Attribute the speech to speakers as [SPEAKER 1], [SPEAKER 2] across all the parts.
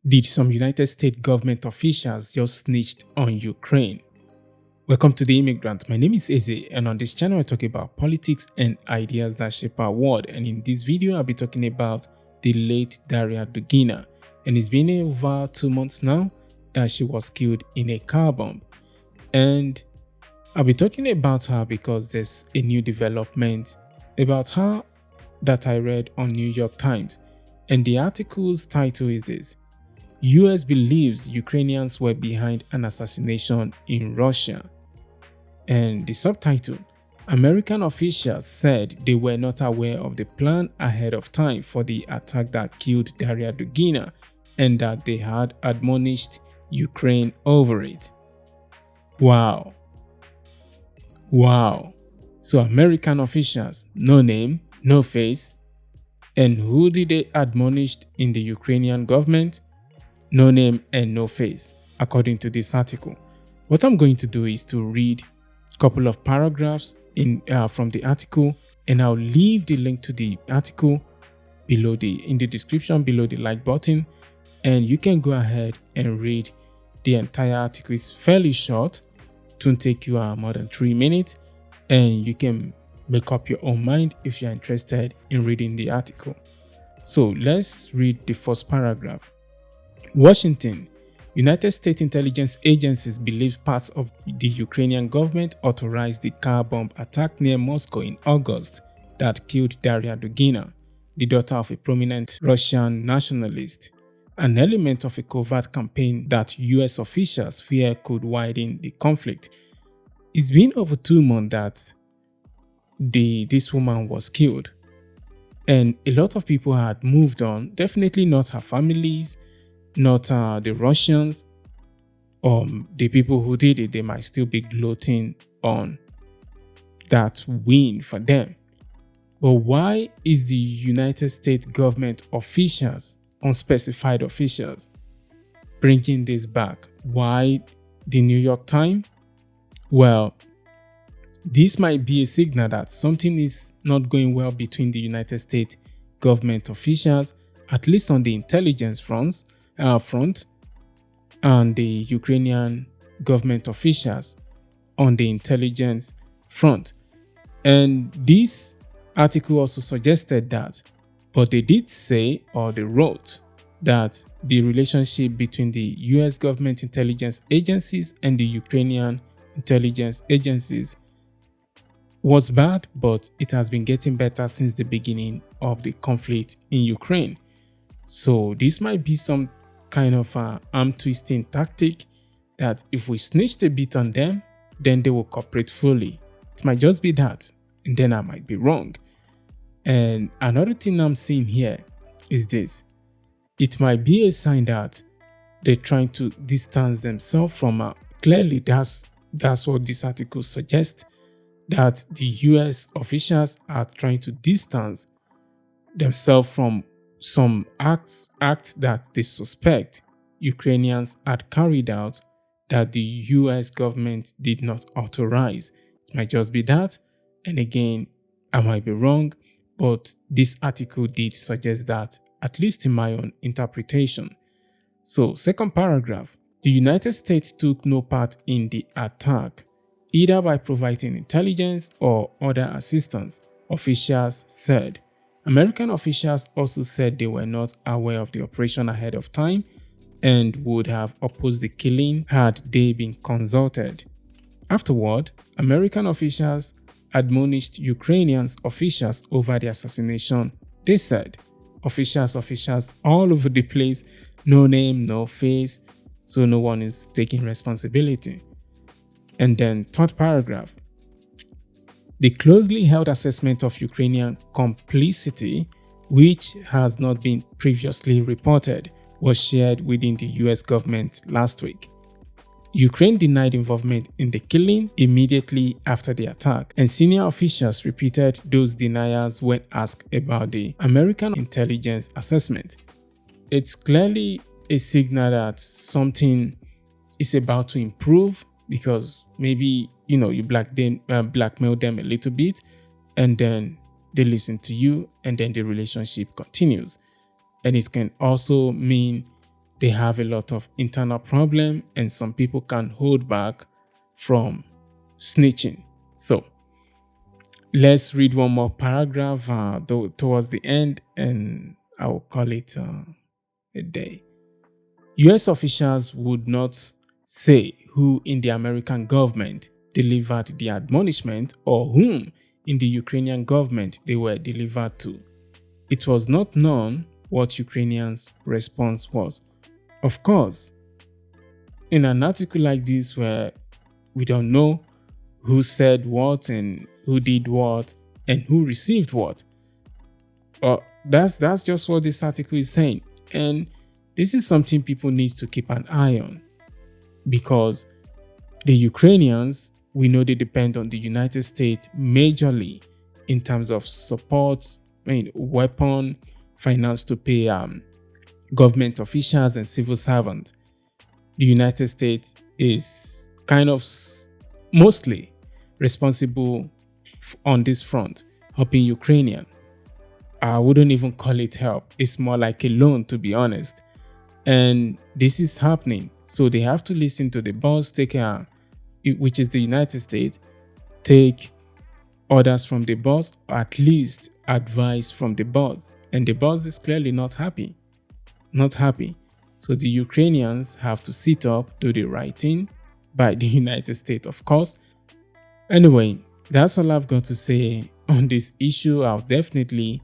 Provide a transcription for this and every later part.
[SPEAKER 1] Did some United States government officials just snitched on Ukraine? Welcome to The Immigrant. My name is Eze, and on this channel I talk about politics and ideas that shape our world. And in this video I'll be talking about the late Daria Dugina. And it's been over 2 months now that she was killed in a car bomb. And I'll be talking about her because there's a new development about her that I read on New York Times. And the article's title is this: US believes Ukrainians were behind an assassination in Russia. And the subtitle: American officials said they were not aware of the plan ahead of time for the attack that killed Daria Dugina and that they had admonished Ukraine over it. Wow. So American officials, no name, no face. And who did they admonish in the Ukrainian government? No name and no face, according to this article. What I'm going to do is to read a couple of paragraphs from the article, and I'll leave the link to the article below in the description below the like button, and you can go ahead and read the entire article. It's fairly short, it won't take you more than 3 minutes, and you can make up your own mind if you're interested in reading the article. So let's read the first paragraph. Washington. United States intelligence agencies believe parts of the Ukrainian government authorized the car bomb attack near Moscow in August that killed Daria Dugina, the daughter of a prominent Russian nationalist, an element of a covert campaign that US officials fear could widen the conflict. It's been over 2 months that this woman was killed, and a lot of people had moved on. Definitely not her families, not the Russians, the people who did it. They might still be gloating on that win for them. But why is the United States government officials, unspecified officials, bringing this back? Why the New York Times? Well, this might be a signal that something is not going well between the United States government officials, at least on the intelligence front, and the Ukrainian government officials on the intelligence front. And this article also suggested that, but they did say, or they wrote, that the relationship between the US government intelligence agencies and the Ukrainian intelligence agencies was bad, but it has been getting better since the beginning of the conflict in Ukraine. So this might be some kind of arm twisting tactic that if we snitched a bit on them, then they will cooperate fully. It might just be that, and then I might be wrong. And another thing I'm seeing here is this: it might be a sign that they're trying to distance themselves from clearly that's what this article suggests, that the US officials are trying to distance themselves from some acts that they suspect Ukrainians had carried out that the US government did not authorize. It might just be that, and again, I might be wrong, but this article did suggest that, at least in my own interpretation. So, second paragraph: the United States took no part in the attack, either by providing intelligence or other assistance, officials said. American officials also said they were not aware of the operation ahead of time and would have opposed the killing had they been consulted. Afterward, American officials admonished Ukrainian officials over the assassination. They said, officials all over the place, no name, no face, so no one is taking responsibility. And then third paragraph: the closely held assessment of Ukrainian complicity, which has not been previously reported, was shared within the US government last week. Ukraine denied involvement in the killing immediately after the attack, and senior officials repeated those denials when asked about the American intelligence assessment. It's clearly a signal that something is about to improve, because maybe you blackmail them a little bit, and then they listen to you, and then the relationship continues. And it can also mean they have a lot of internal problem, and some people can hold back from snitching. So let's read one more paragraph towards the end, and I will call it a day. US officials would not say who in the American government delivered the admonishment or whom in the Ukrainian government they were delivered to. It was not known what Ukrainians' response was. Of course, in an article like this where we don't know who said what and who did what and who received what, that's just what this article is saying. And this is something people need to keep an eye on, because the Ukrainians, we know they depend on the United States majorly in terms of support, weapon, finance to pay government officials and civil servants. The United States is kind of mostly responsible on this front, helping Ukrainian. I wouldn't even call it help. It's more like a loan, to be honest. And this is happening. So they have to listen to the boss, which is the United States, take orders from the boss, or at least advice from the boss. And the boss is clearly not happy. Not happy. So the Ukrainians have to sit up, do the right thing by the United States, of course. Anyway, that's all I've got to say on this issue. I'll definitely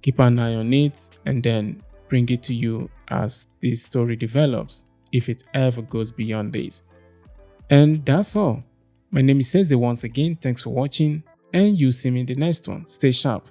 [SPEAKER 1] keep an eye on it and then bring it to you as this story develops, if it ever goes beyond this. And that's all. My name is Seze once again. Thanks for watching, and you'll see me in the next one. Stay sharp.